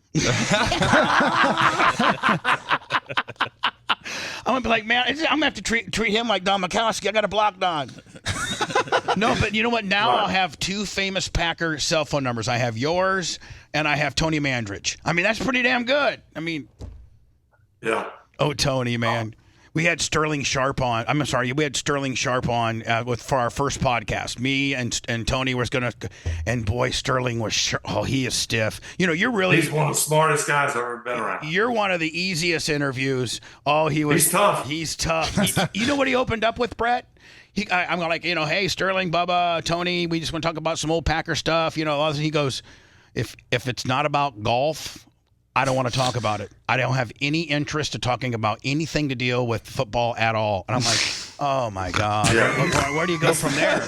I'm gonna be like, man, I'm gonna have to treat him like Don Mikowski. I got to block Don. No, but you know what? Now I'll have two famous Packer cell phone numbers. I have yours and I have Tony Mandrich. I mean, that's pretty damn good. I mean, yeah. Oh, Tony, man. We had Sterling Sharp on. I'm sorry, we had Sterling Sharp on for our first podcast. Me and Tony was gonna, and boy, Sterling was he is stiff. You know, he's one of the smartest guys I've ever been around. You're one of the easiest interviews. Oh, he's tough. He's tough. You know what he opened up with, Brett? I'm like, hey, Sterling, Bubba, Tony, we just want to talk about some old Packer stuff. You know, he goes, if it's not about golf, I don't want to talk about it. I don't have any interest in talking about anything to deal with football at all. And I'm like, oh my God, where do you go from there?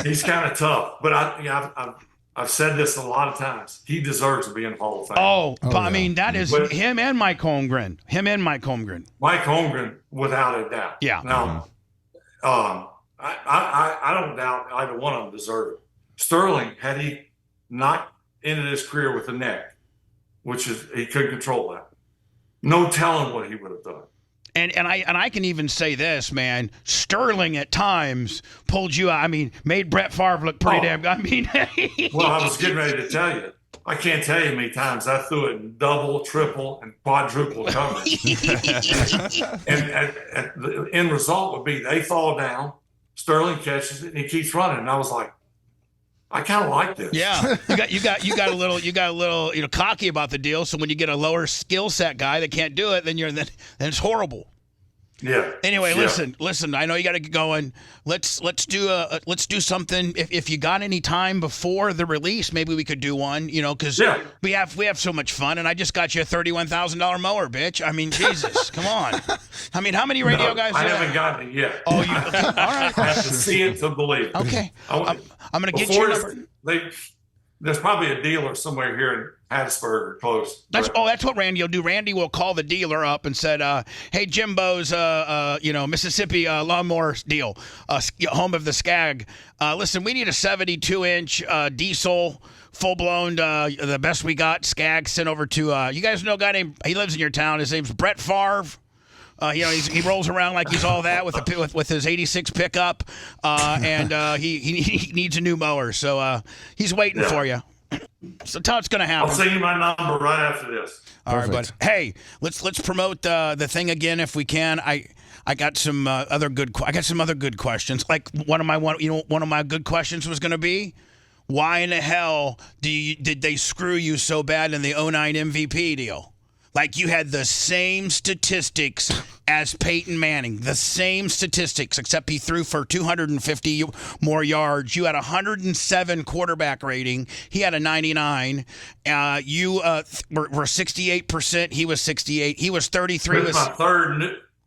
He's kind of tough, but I've said this a lot of times. He deserves to be in the Hall of Fame. But I mean, that is him and Mike Holmgren. Mike Holmgren, without a doubt. Yeah. Now, I don't doubt either one of them deserve it. Sterling, had he not ended his career with a neck, which is he couldn't control that. No telling what he would have done. And I can even say this, man. Sterling at times pulled you out. I mean, made Brett Favre look pretty damn good. I mean, well, I was getting ready to tell you. I can't tell you how many times I threw it in double, triple, and quadruple coverage. and the end result would be they fall down, Sterling catches it, and he keeps running. And I was like, I kind of like this. Yeah, you got a little cocky about the deal. So when you get a lower skill set guy that can't do it, then it's horrible. Yeah. Anyway, listen. I know you got to get going. Let's do something. If you got any time before the release, maybe we could do one. You know, because we have so much fun. And I just got you a $31,000 mower, bitch. I mean, Jesus, come on. I mean, how many radio guys? I haven't gotten it yet. Oh, okay. All right. I have to see it to believe it. Okay. I'm gonna get you a number. There's probably a dealer somewhere here in Hattiesburg or close. That's what Randy will do. Randy will call the dealer up and said, "Hey, Jimbo's, Mississippi lawnmower deal, home of the Skag. Listen, we need a 72-inch diesel, full-blown, the best we got, Skag sent over to. You guys know a guy named? He lives in your town. His name's Brett Favre." He rolls around like he's all that with his '86 pickup, and he needs a new mower. So he's waiting for you. So tell it's going to happen. I'll send you my number right after this. All right, bud. Hey, let's promote the thing again if we can. I got some other good questions. Like one of my good questions was going to be, why in the hell did they screw you so bad in the 09 MVP deal? Like you had the same statistics as Peyton Manning, the same statistics, except he threw for 250 more yards. You had 107 quarterback rating. He had a 99. You were 68%. He was 68. He was 33.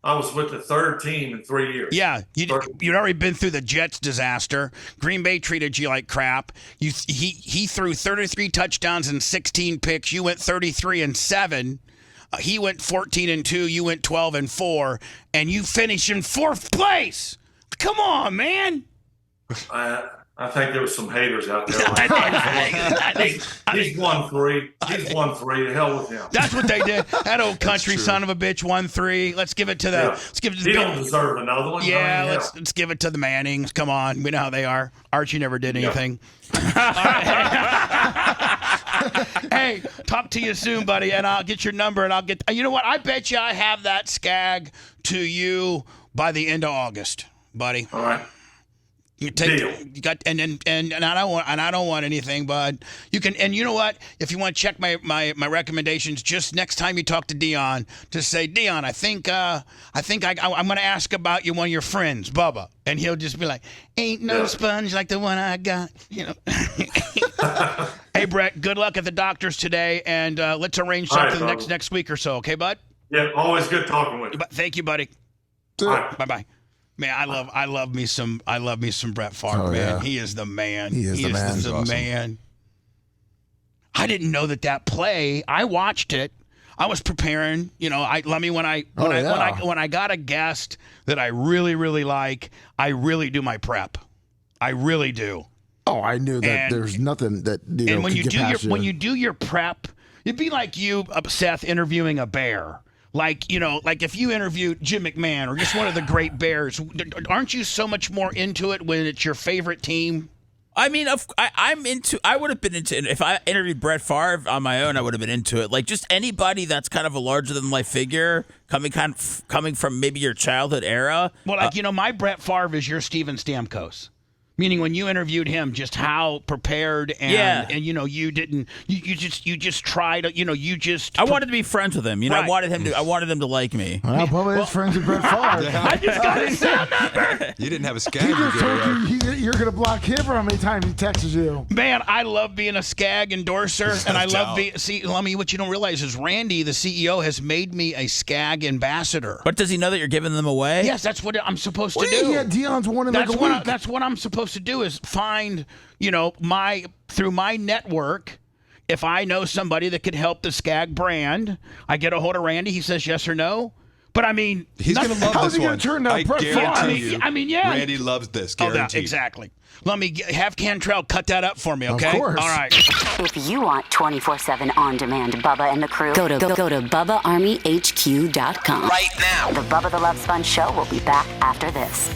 I was with the third team in 3 years. Yeah, you'd already been through the Jets disaster. Green Bay treated you like crap. He threw 33 touchdowns and 16 picks. You went 33-7. He went 14-2. You went 12-4, and you finished in fourth place. Come on, man. I think there was some haters out there. He's won 3. He's won 3. The hell with him. That's what they did. That old country son of a bitch won 3. Let's give it to the. Yeah. Let's give it to the. He don't deserve another one. Yeah, let's give it to the Mannings. Come on, we know how they are. Archie never did anything. Hey, talk to you soon, buddy, and I'll get your number, and I'll get. You know what? I bet you I have that Skag to you by the end of August, buddy. All right. You got and I don't want anything, bud. You can, and you know what? If you want to check my recommendations, just next time you talk to Dion, just say, Dion, I think I'm going to ask about you, one of your friends, Bubba, and he'll just be like, ain't no sponge like the one I got, you know. Hey, Brett, good luck at the doctor's today, and let's arrange something next week or so. Okay, bud? Yeah, always good talking with you. Thank you, buddy. Bye-bye. Man, I love me some Brett Favre, man. Yeah. He is the man. He is the man. He's the man. I didn't know that play. I watched it. I was preparing, when I got a guest that I really, really like, I really do my prep. I really do. Oh, I knew that there's nothing that and when when you do your prep, it'd be like you, Seth, interviewing a bear. Like if you interviewed Jim McMahon or just one of the great bears, aren't you so much more into it when it's your favorite team? I mean, I would have been into it. If I interviewed Brett Favre on my own, I would have been into it. Like, just anybody that's kind of a larger-than-life figure coming from maybe your childhood era. Well, my Brett Favre is your Steven Stamkos. Meaning when you interviewed him, just how prepared and you just tried I wanted to be friends with him. I wanted him to like me. Well, Bubba is friends with Brett Favre. I just got his cell number. You didn't have a skag. He just told you you're going to block him for how many times he texts you. Man, I love being a skag endorser, and I love what you don't realize is Randy, the CEO, has made me a skag ambassador. But does he know that you're giving them away? Yes, that's what I'm supposed to do. Yeah, Dion's one in like a week. That's what I'm supposed to do is find, through my network, if I know somebody that could help the skag brand, I get a hold of Randy. He says yes or no. But I mean, he's going to love this one. How's he going to turn down Brett Favre? Yeah. Randy loves this. Guaranteed. Exactly. Let me have Cantrell cut that up for me, okay? Of course. All right. If you want 24/7 on-demand Bubba and the crew, go to BubbaArmyHQ.com. Right now. The Bubba the Love Sponge Show will be back after this.